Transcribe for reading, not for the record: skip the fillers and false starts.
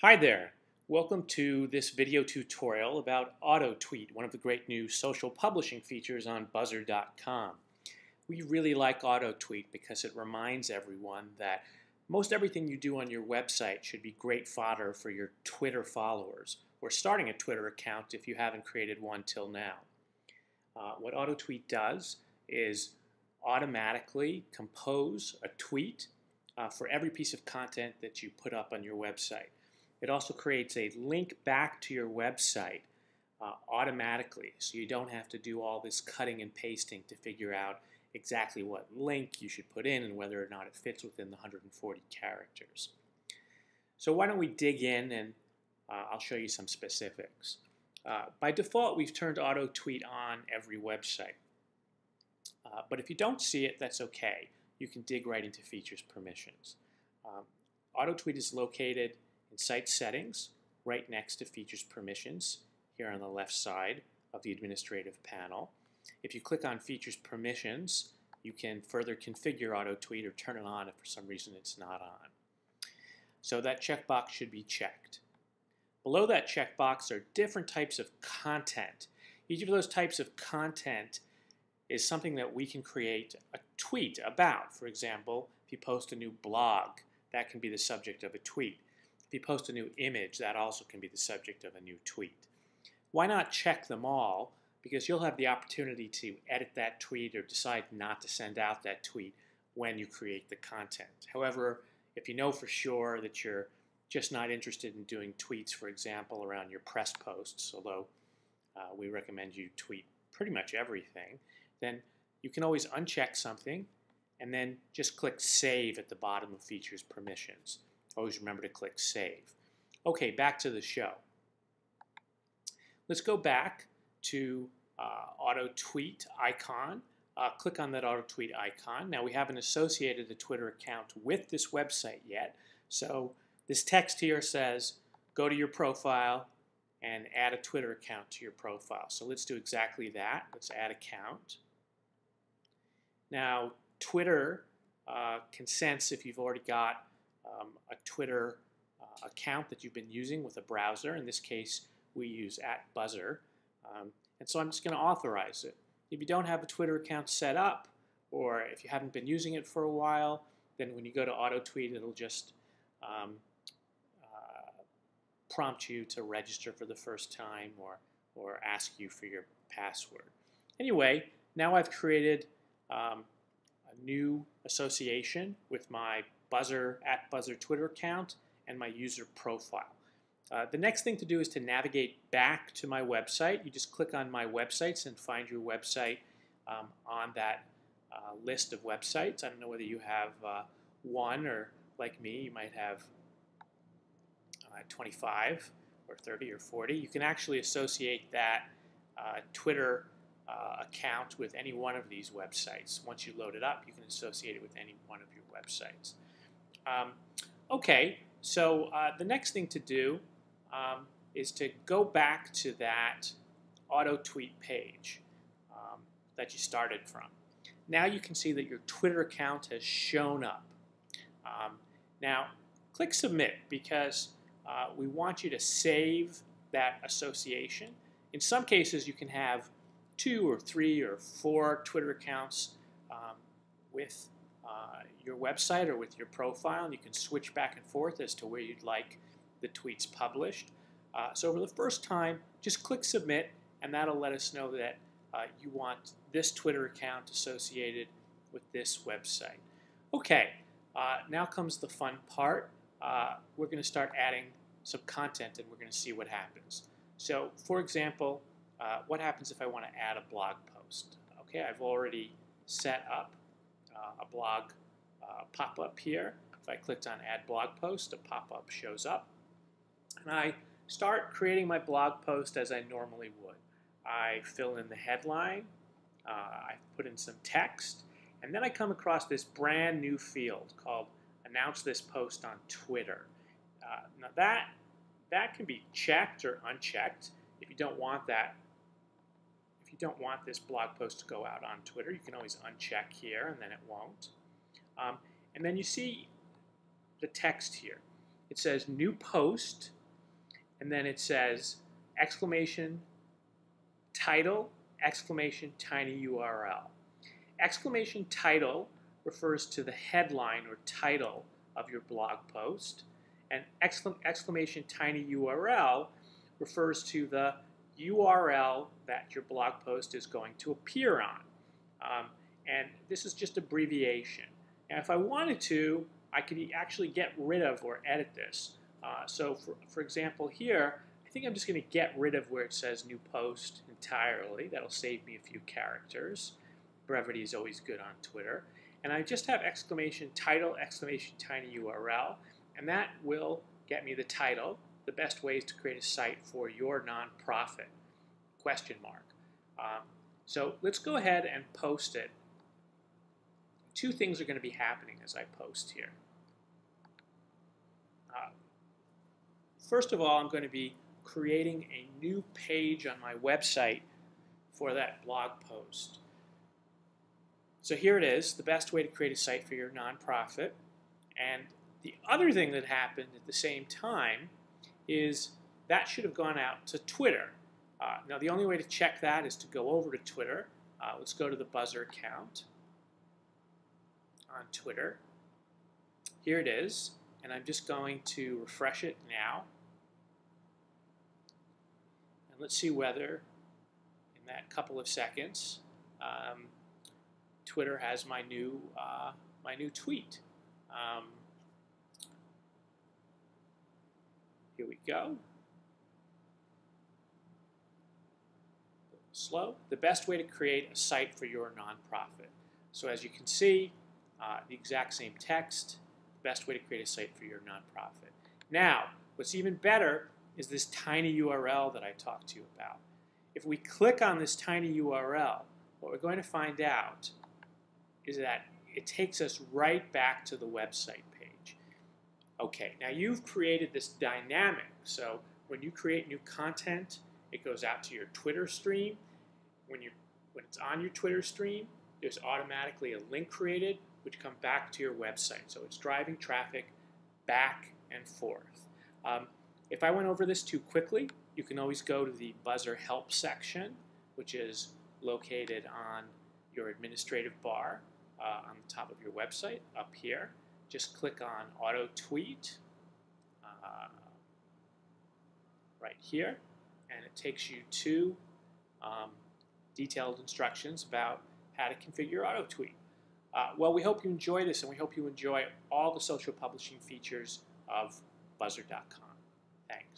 Hi there. Welcome to this video tutorial about AutoTweet, one of the great new social publishing features on Buzzer.com. We really like AutoTweet because it reminds everyone that most everything you do on your website should be great fodder for your Twitter followers, or starting a Twitter account if you haven't created one till now. What AutoTweet does is automatically compose a tweet for every piece of content that you put up on your website. It also creates a link back to your website automatically, so you don't have to do all this cutting and pasting to figure out exactly what link you should put in and whether or not it fits within the 140 characters. So why don't we dig in and I'll show you some specifics. By default, we've turned AutoTweet on every website. But if you don't see it, that's okay. You can dig right into Features Permissions. AutoTweet is located in Site Settings, right next to Features Permissions, here on the left side of the administrative panel. If you click on Features Permissions, you can further configure AutoTweet or turn it on if for some reason it's not on. So that checkbox should be checked. Below that checkbox are different types of content. Each of those types of content is something that we can create a tweet about. For example, if you post a new blog, that can be the subject of a tweet. If you post a new image, that also can be the subject of a new tweet. Why not check them all? Because you'll have the opportunity to edit that tweet or decide not to send out that tweet when you create the content. However, if you know for sure that you're just not interested in doing tweets, for example, around your press posts, although we recommend you tweet pretty much everything, then you can always uncheck something and then just click Save at the bottom of Features Permissions. Always remember to click Save. Okay, back to the show. Let's go back to AutoTweet icon. Click on that AutoTweet icon. Now we haven't associated the Twitter account with this website yet, so this text here says go to your profile and add a Twitter account to your profile. So let's do exactly that. Let's add account. Now Twitter can sense if you've already got a Twitter account that you've been using with a browser. In this case, we use @Buzzer. And so I'm just going to authorize it. If you don't have a Twitter account set up, or if you haven't been using it for a while, then when you go to AutoTweet, it'll just prompt you to register for the first time or ask you for your password. Anyway, now I've created a new association with my @Buzzer Twitter account and my user profile. The next thing to do is to navigate back to my website. You just click on My Websites and find your website on that list of websites. I don't know whether you have one, or like me, you might have 25 or 30 or 40. You can actually associate that Twitter account with any one of these websites. Once you load it up, you can associate it with any one of your websites. Okay, so the next thing to do is to go back to that AutoTweet page that you started from. Now you can see that your Twitter account has shown up. Now click Submit, because we want you to save that association. In some cases, you can have 2 or 3 or 4 Twitter accounts with your website or with your profile, and you can switch back and forth as to where you'd like the tweets published. So for the first time, just click Submit, and that'll let us know that you want this Twitter account associated with this website. Okay, now comes the fun part. We're going to start adding some content, and we're going to see what happens. So, for example, what happens if I want to add a blog post? Okay, I've already set up a blog pop-up here. If I clicked on Add Blog Post, a pop-up shows up. And I start creating my blog post as I normally would. I fill in the headline, I put in some text, and then I come across this brand new field called Announce This Post on Twitter. Now that can be checked or unchecked. If you don't want that, if you don't want this blog post to go out on Twitter, you can always uncheck here, and then it won't. And then you see the text here. it says new post, and then it says exclamation title, exclamation tiny URL. Exclamation title refers to the headline or title of your blog post, and exclamation tiny URL refers to the URL that your blog post is going to appear on. And this is just abbreviation. Now, if I wanted to, I could actually get rid of or edit this. So for example here, I think I'm just going to get rid of where it says new post entirely. That'll save me a few characters. Brevity is always good on Twitter. And I just have exclamation title, exclamation tiny URL, and that will get me the title, the best ways to create a site for your nonprofit, question mark. So let's go ahead and post it. Two things are going to be happening as I post here. First of all, I'm going to be creating a new page on my website for that blog post. So here it is, the best way to create a site for your nonprofit. And the other thing that happened at the same time is that should have gone out to Twitter. Now the only way to check that is to go over to Twitter. Let's go to the Buzzer account on Twitter. Here it is, and I'm just going to refresh it now. And let's see whether in that couple of seconds Twitter has my new tweet. Here we go. Slow. The best way to create a site for your nonprofit. So as you can see, the exact same text, the best way to create a site for your nonprofit. Now, what's even better is this tiny URL that I talked to you about. If we click on this tiny URL, what we're going to find out is that it takes us right back to the website page. Okay, now you've created this dynamic, so when you create new content, it goes out to your Twitter stream. When it's on your Twitter stream, there's automatically a link created which comes back to your website. So it's driving traffic back and forth. If I went over this too quickly, you can always go to the Buzzer Help section, which is located on your administrative bar on the top of your website up here. Just click on AutoTweet right here, and it takes you to detailed instructions about how to configure AutoTweet. Well, we hope you enjoy this, and we hope you enjoy all the social publishing features of Buzzer.com. Thanks.